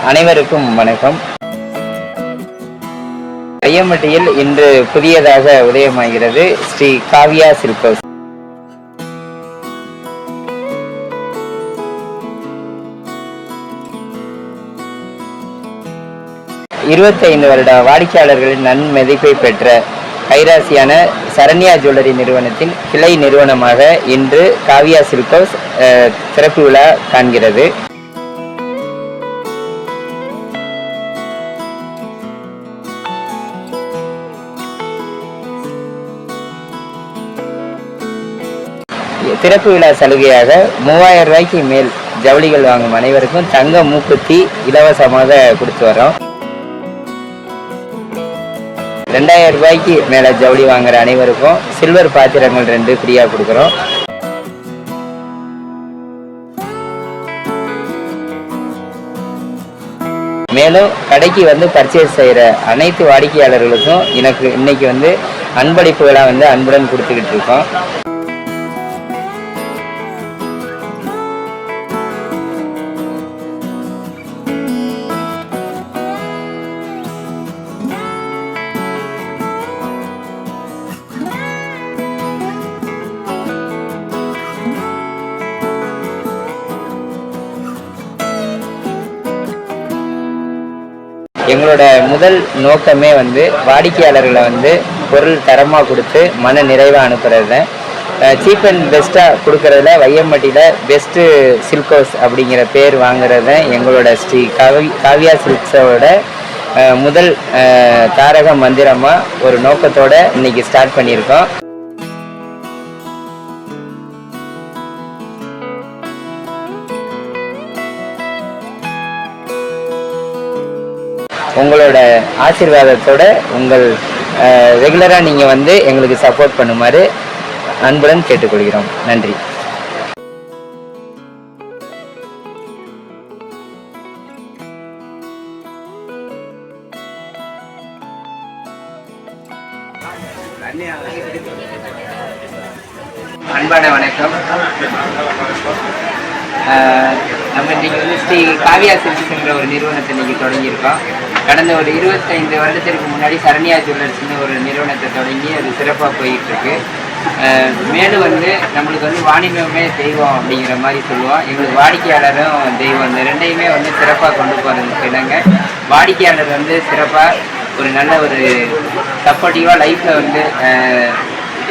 அனைவருக்கும் வணக்கம். ஐயம்பட்டியில் இன்று புதியதாக உதயமாகிறது ஸ்ரீ காவ்யா சில்க் ஹவுஸ். இருபத்தைந்து வருட வாடிக்கையாளர்களின் நன்மதிப்பை பெற்ற கைராசியான சரண்யா ஜுவல்லரி நிறுவனத்தின் கிளை நிறுவனமாக இன்று காவ்யா சில்க் ஹவுஸ் சிறப்பு விழா காண்கிறது. திறப்பு விழா சலுகையாக 3000 ரூபாய்க்கு மேல் ஜவுளிகள் வாங்கும் அனைவருக்கும் தங்க மூக்குத்தி இலவசமாக கொடுத்து வரோம். 2000 ரூபாய்க்கு மேல ஜவுளி வாங்குற அனைவருக்கும் சில்வர் பாத்திரங்கள் 2 ஃப்ரீயா கொடுக்குறோம். மேலும் கடைக்கு பர்ச்சேஸ் செய்யற அனைத்து வாடிக்கையாளர்களுக்கும் இன்னைக்கு அன்பளிப்புகளா அன்புடன் கொடுத்துக்கிட்டு இருக்கோம். எங்களோட முதல் நோக்கமே வாடிக்கையாளர்களை பொருள் தரமாக கொடுத்து மன நிறைவாக அனுப்புறது தான். சீப் அண்ட் பெஸ்ட்டாக கொடுக்கறதுல வையம்பட்டியில் பெஸ்ட்டு சில்க் ஹவுஸ் அப்படிங்கிற பேர் வாங்குறது தான் எங்களோட ஸ்ரீ காவ்யா சில்க்ஸோட முதல் தாரக மந்திரமாக ஒரு நோக்கத்தோடு இன்னைக்கு ஸ்டார்ட் பண்ணியிருக்கோம். உங்களோட ஆசீர்வாதத்தோட ரெகுலராக நீங்கள் எங்களுக்கு சப்போர்ட் பண்ணுமாறு அன்புடன் கேட்டுக்கொள்கிறோம். நன்றி. அன்பான வணக்கம். நம்ம இன்னைக்கு ஸ்ரீ காவ்யா சில்க்ஸ்ங்கிற ஒரு நிறுவனத்தை இன்னைக்கு தொடங்கியிருக்கோம். கடந்த ஒரு 25 வருடத்திற்கு முன்னாடி சரண்யா ஜுவல்லர்ஸ்னு ஒரு நிறுவனத்தை தொடங்கி அது சிறப்பாக போயிட்டு இருக்கு. மேலும் நம்மளுக்கு வாணிபமே தெய்வம் அப்படிங்கிற மாதிரி சொல்லுவோம். எங்களுக்கு வாடிக்கையாளரும் தெய்வம், இந்த ரெண்டையுமே சிறப்பாக கொண்டு போகிறதுக்கு இணங்க வாடிக்கையாளர் சிறப்பாக ஒரு நல்ல ஒரு சப்போர்ட்டிவாக லைஃப்பில்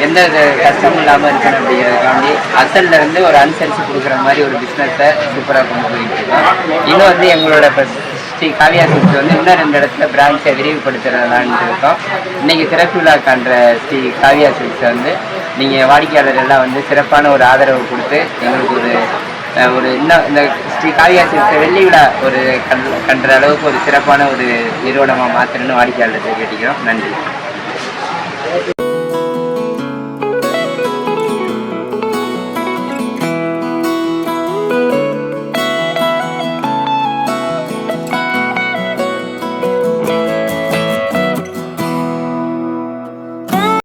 எந்த கஷ்டமும் இல்லாமல் இருக்கணும் அப்படிங்கிறதுக்காண்டி அசல்லேருந்து ஒரு அனுசரித்து கொடுக்குற மாதிரி ஒரு பிஸ்னஸை சூப்பராக கொண்டு போயிட்டு இருக்கோம். இன்னும் எங்களோட ஸ்ரீ காவ்யா சில்க்ஸ் இன்னும் 2 இடத்துல பிரான்ச்சை விரிவுபடுத்துறதுலான்னு இருக்கோம். இன்றைக்கி திறப்பு விழா காண்ற ஸ்ரீ காவ்யா சில்க்ஸை நீங்கள் வாடிக்கையாளர் எல்லாம் சிறப்பான ஒரு ஆதரவு கொடுத்து எங்களுக்கு ஒரு இன்னும் இந்த ஸ்ரீ காவ்யா சில்க்ஸை வெள்ளி விழா கன்ற அளவுக்கு ஒரு சிறப்பான ஒரு நிறுவனமாக மாற்றணும்னு வாடிக்கையாளர்கிட்ட கேட்டுக்கிறோம். நன்றி.